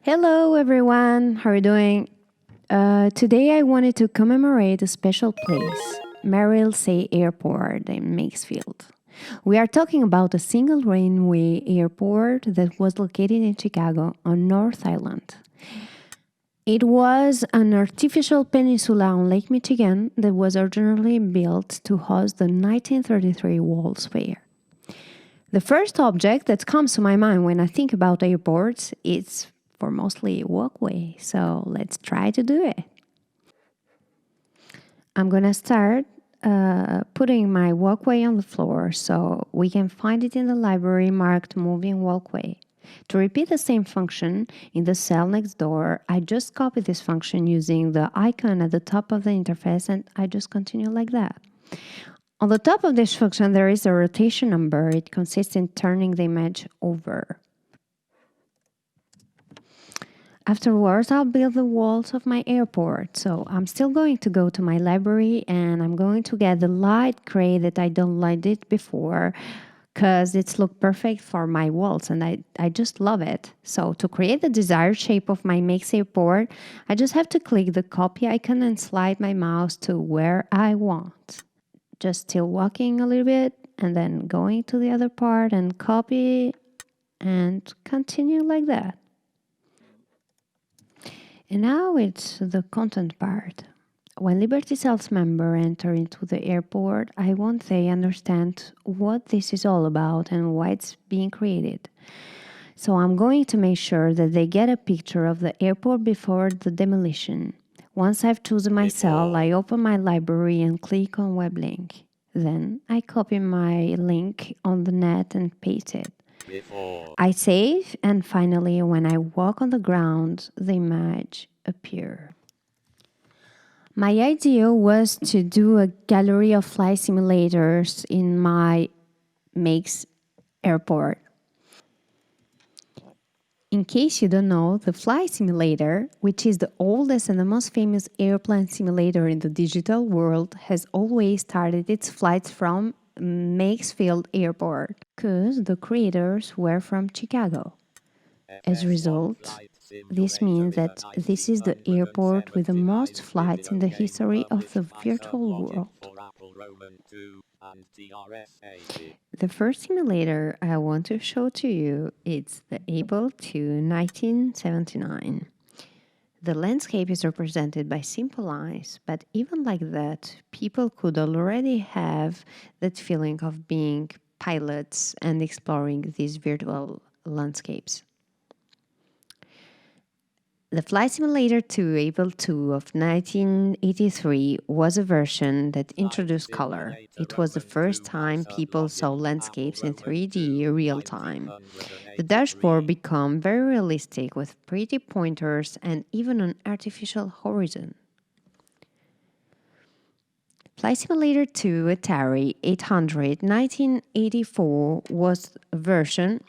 Hello, everyone. How are you doing? Today, I wanted to commemorate a special place, Merrill C Airport in Meigs Field. We are talking about a single runway airport that was located in Chicago on North Island. It was an artificial peninsula on Lake Michigan that was originally built to host the 1933 World's Fair. The first object that comes to my mind when I think about airports is for mostly walkway, so let's try to do it. I'm gonna start putting my walkway on the floor so we can find it in the library marked moving walkway. To repeat the same function in the cell next door, I just copy this function using the icon at the top of the interface and I just continue like that. On the top of this function, there is a rotation number. It consists in turning the image over. Afterwards, I'll build the walls of my airport. So I'm still going to go to my library and I'm going to get the light gray that I downloaded before because it's looked perfect for my walls and I just love it. So to create the desired shape of my Meigs airport, I just have to click the copy icon and slide my mouse to where I want. Just still walking a little bit and then going to the other part and copy and continue like that. And now it's the content part. When Liberty Sales members enter into the airport, I want they understand what this is all about and why it's being created. So I'm going to make sure that they get a picture of the airport before the demolition. Once I've chosen my cell, I open my library and click on web link. Then I copy my link on the net and paste it. I save, and finally, when I walk on the ground, the image appears. My idea was to do a gallery of flight simulators in my Meigs airport. In case you don't know, the flight simulator, which is the oldest and the most famous airplane simulator in the digital world, has always started its flights from Meigs Field Airport because the creators were from Chicago. As a result, this means that this is the airport with the most flights in the history of the virtual world. The first simulator I want to show to you is the Able 2 1979. The landscape is represented by simple lines, but even like that, people could already have that feeling of being pilots and exploring these virtual landscapes. The Flight Simulator 2 Able 2 of 1983 was a version that introduced color. It was the first time people saw landscapes in 3D real time. The dashboard became very realistic with pretty pointers and even an artificial horizon. Flight Simulator 2 Atari 800 1984 was a version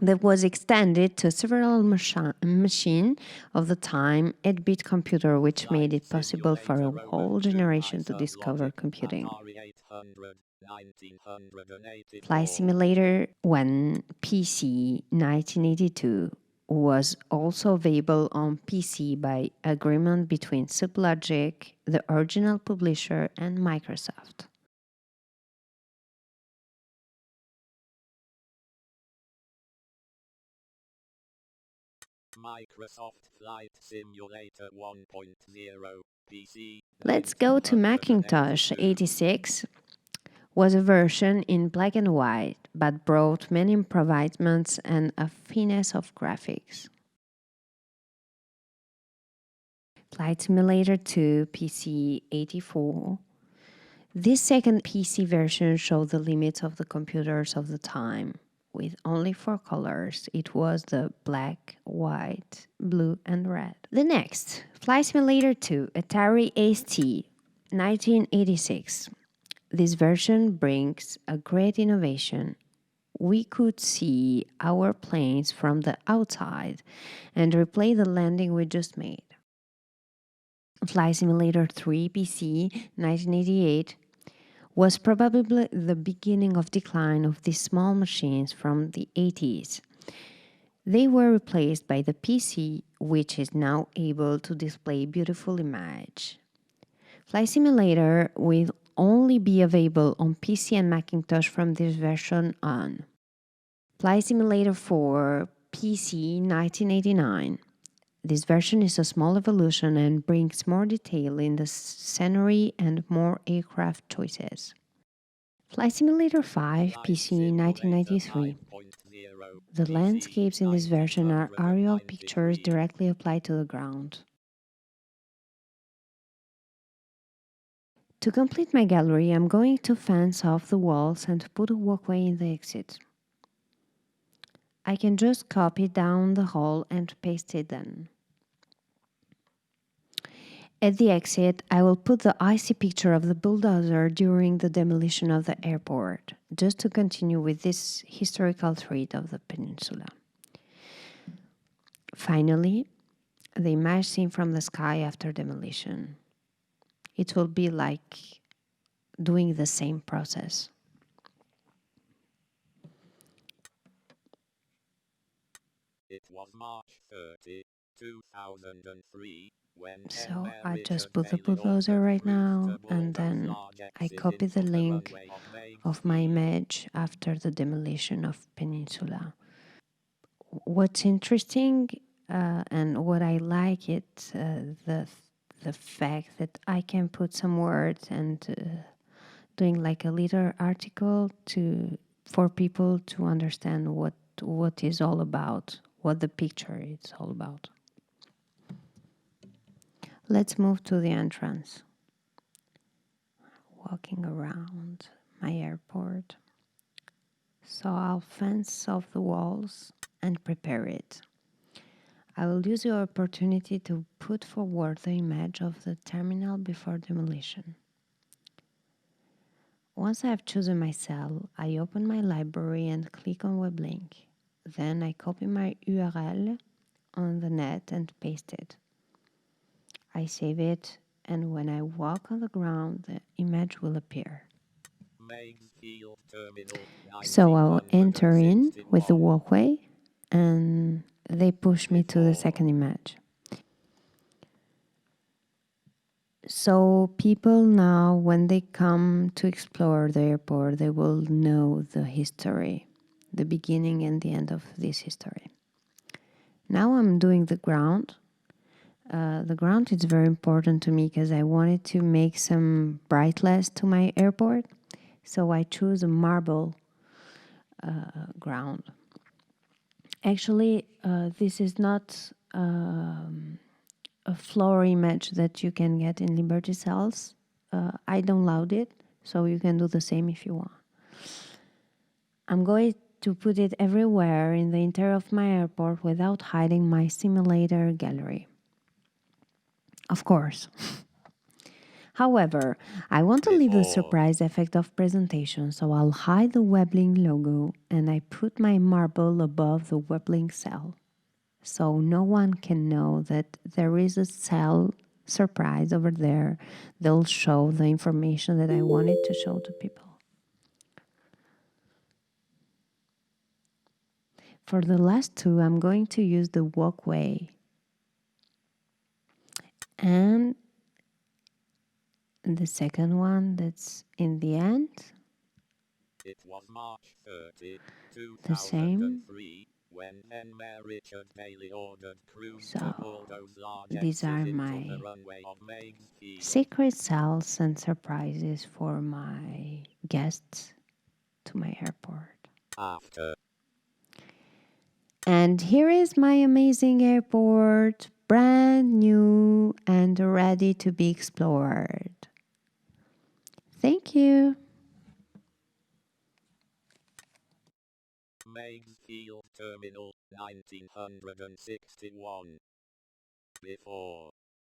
that was extended to several machines of the time 8-bit computer, which made it possible for a whole generation to discover computing. Flight Simulator 1 PC 1982 was also available on PC by agreement between Sublogic, the original publisher, and Microsoft. Microsoft Flight Simulator 1.0 PC. Let's go to Macintosh 86. Was a version in black and white, but brought many improvements and a finesse of graphics. Flight Simulator 2 PC 84. This second PC version showed the limits of the computers of the time. With only 4 colors, it was the black, white, blue, and red. The next, Flight Simulator 2 Atari ST 1986. This version brings a great innovation. We could see our planes from the outside and replay the landing we just made. Flight Simulator 3 PC 1988 was probably the beginning of decline of these small machines from the 80s. They were replaced by the PC, which is now able to display beautiful image. Flight Simulator will only be available on PC and Macintosh from this version on. Flight Simulator 4 PC 1989. This version is a small evolution and brings more detail in the scenery and more aircraft choices. Flight Simulator 5 PC 1993. The landscapes in this version are aerial pictures directly applied to the ground. To complete my gallery, I'm going to fence off the walls and put a walkway in the exit. I can just copy down the hall and paste it then. At the exit, I will put the icy picture of the bulldozer during the demolition of the airport, just to continue with this historical trait of the peninsula. Finally, the image seen from the sky after demolition. It will be like doing the same process. It was March 30, 2003, when So I just put the bulldozer right now, and then I copy the link of my image after the demolition of Peninsula. What's interesting and what I like it the fact that I can put some words and doing like a little article to for people to understand what is all about, what the picture is all about. Let's move to the entrance. Walking around my airport. So I'll fence off the walls and prepare it. I will use the opportunity to put forward the image of the terminal before demolition. Once I have chosen my cell, I open my library and click on web link. Then I copy my URL on the net and paste it. I save it, and when I walk on the ground, the image will appear. Meigs Field Terminal So I'll enter in with the 1961. walkway, and they push me to the second image. So people now, when they come to explore the airport, they will know the history, the beginning and the end of this history. Now I'm doing the ground. The ground is very important to me because I wanted to make some brightness to my airport. So I choose a marble ground. Actually, this is not a floor image that you can get in Liberty Cells. I download it, so you can do the same if you want. I'm going to put it everywhere in the interior of my airport without hiding my simulator gallery. Of course. However, I want to leave the surprise effect of presentation, so I'll hide the Weblink logo and I put my marble above the Weblink cell. So no one can know that there is a cell surprise over there. They'll show the information that I wanted to show to people. For the last two, I'm going to use the walkway. And the second one that's in the end. It was March 30, The same. 2003, when Engineer Richard Bailey ordered crews to So bulldoze large these are exits into my the runway of Meigs Field. secret cells and surprises for my guests to my airport. After. And here is my amazing airport, brand new and ready to be explored. Thank you. Meigs Field Terminal, 1961. Before.